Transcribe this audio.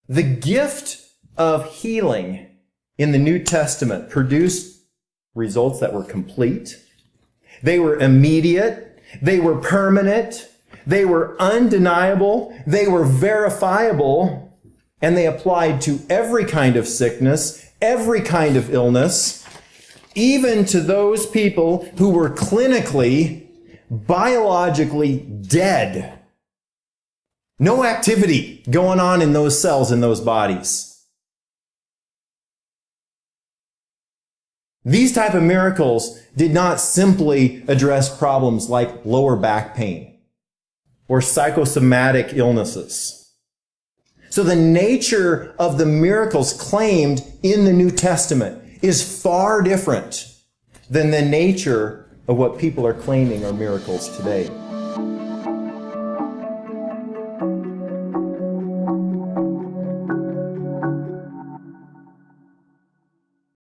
The gift of healing in the New Testament produced results that were complete. They were immediate. They were permanent. They were undeniable. They were verifiable. And they applied to every kind of sickness, every kind of illness, even to those people who were clinically, biologically dead. No activity going on in those cells, in those bodies. These type of miracles did not simply address problems like lower back pain or psychosomatic illnesses. So the nature of the miracles claimed in the New Testament is far different than the nature of what people are claiming are miracles today.